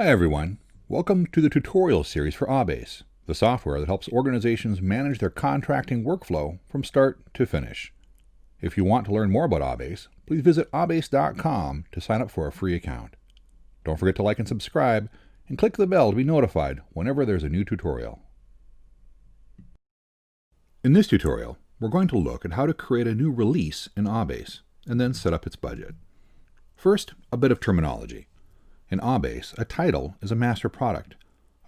Hi everyone, welcome to the tutorial series for AWEbase, the software that helps organizations manage their contracting workflow from start to finish. If you want to learn more about AWEbase, please visit awebase.com to sign up for a free account. Don't forget to like and subscribe, and click the bell to be notified whenever there's a new tutorial. In this tutorial, we're going to look at how to create a new release in AWEbase, and then set up its budget. First, a bit of terminology. In AWEbase, a title is a master product.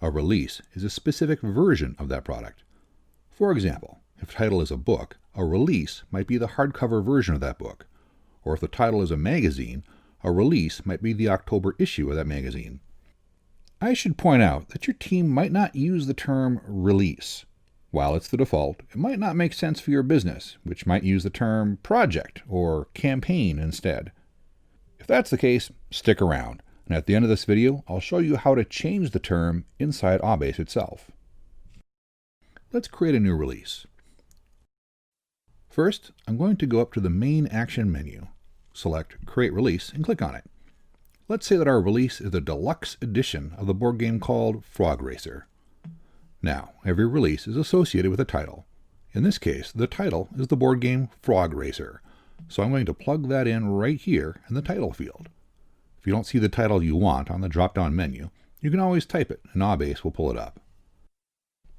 A release is a specific version of that product. For example, if the title is a book, a release might be the hardcover version of that book. Or if the title is a magazine, a release might be the October issue of that magazine. I should point out that your team might not use the term release. While it's the default, it might not make sense for your business, which might use the term project or campaign instead. If that's the case, stick around. And at the end of this video, I'll show you how to change the term inside AWEbase itself. Let's create a new release. First, I'm going to go up to the main action menu, select Create Release, and click on it. Let's say that our release is a deluxe edition of the board game called Frog Racer. Now, every release is associated with a title. In this case, the title is the board game Frog Racer, so I'm going to plug that in right here in the title field. If you don't see the title you want on the drop-down menu, you can always type it and AWEbase will pull it up.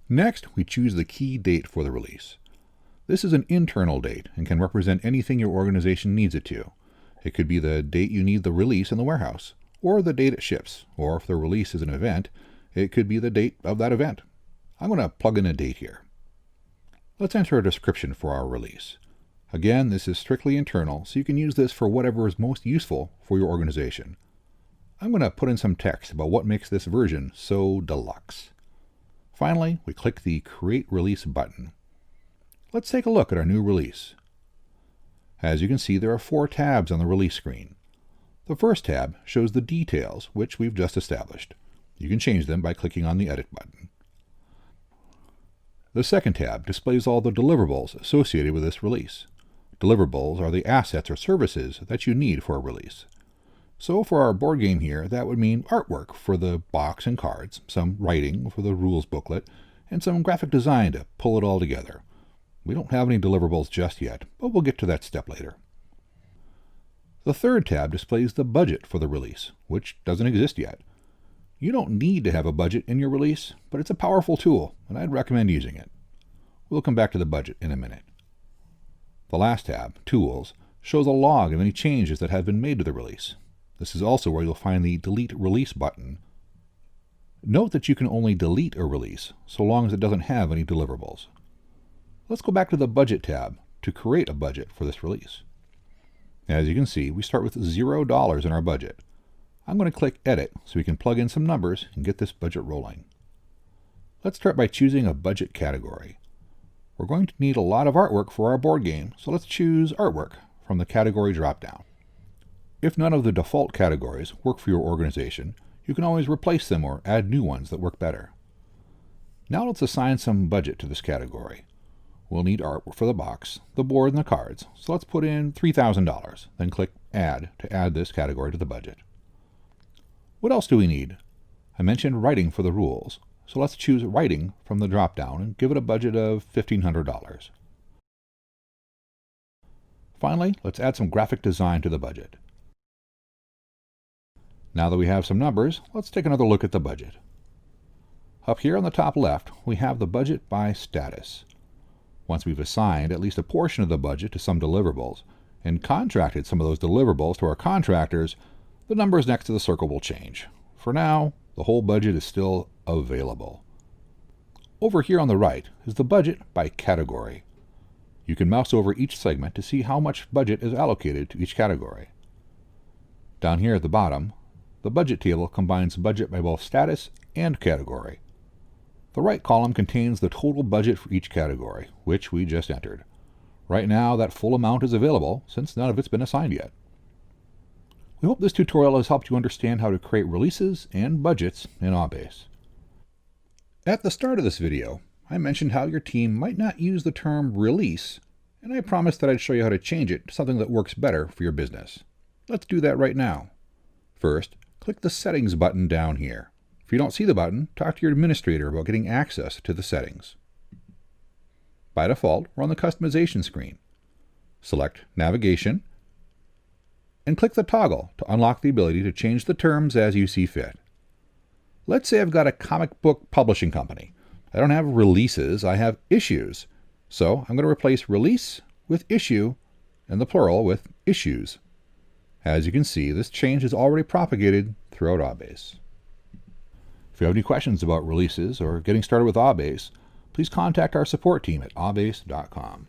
Next, we choose the key date for the release. This is an internal date and can represent anything your organization needs it to. It could be the date you need the release in the warehouse, or the date it ships, or if the release is an event, it could be the date of that event. I'm going to plug in a date here. Let's enter a description for our release. Again, this is strictly internal, so you can use this for whatever is most useful for your organization. I'm going to put in some text about what makes this version so deluxe. Finally, we click the Create Release button. Let's take a look at our new release. As you can see, there are 4 tabs on the release screen. The first tab shows the details, which we've just established. You can change them by clicking on the Edit button. The second tab displays all the deliverables associated with this release. Deliverables are the assets or services that you need for a release. So for our board game here, that would mean artwork for the box and cards, some writing for the rules booklet, and some graphic design to pull it all together. We don't have any deliverables just yet, but we'll get to that step later. The third tab displays the budget for the release, which doesn't exist yet. You don't need to have a budget in your release, but it's a powerful tool, and I'd recommend using it. We'll come back to the budget in a minute. The last tab, Tools, shows a log of any changes that have been made to the release. This is also where you'll find the Delete Release button. Note that you can only delete a release, so long as it doesn't have any deliverables. Let's go back to the Budget tab to create a budget for this release. As you can see, we start with $0 in our budget. I'm going to click Edit so we can plug in some numbers and get this budget rolling. Let's start by choosing a budget category. We're going to need a lot of artwork for our board game, so let's choose Artwork from the category dropdown. If none of the default categories work for your organization, you can always replace them or add new ones that work better. Now let's assign some budget to this category. We'll need artwork for the box, the board, and the cards, so let's put in $3,000, then click Add to add this category to the budget. What else do we need? I mentioned writing for the rules, so let's choose Writing from the drop-down and give it a budget of $1,500. Finally, let's add some graphic design to the budget. Now that we have some numbers, let's take another look at the budget. Up here on the top left, we have the budget by status. Once we've assigned at least a portion of the budget to some deliverables and contracted some of those deliverables to our contractors, the numbers next to the circle will change. For now, the whole budget is still available. Over here on the right is the budget by category. You can mouse over each segment to see how much budget is allocated to each category. Down here at the bottom, the budget table combines budget by both status and category. The right column contains the total budget for each category, which we just entered. Right now, that full amount is available since none of it's been assigned yet. We hope this tutorial has helped you understand how to create releases and budgets in AWEbase. At the start of this video, I mentioned how your team might not use the term release, and I promised that I'd show you how to change it to something that works better for your business. Let's do that right now. First, click the Settings button down here. If you don't see the button, talk to your administrator about getting access to the settings. By default, we're on the customization screen. Select Navigation and click the toggle to unlock the ability to change the terms as you see fit. Let's say I've got a comic book publishing company. I don't have releases, I have issues. So I'm going to replace release with issue and the plural with issues. As you can see, this change is already propagated throughout AWEbase. If you have any questions about releases or getting started with AWEbase, please contact our support team at awebase.com.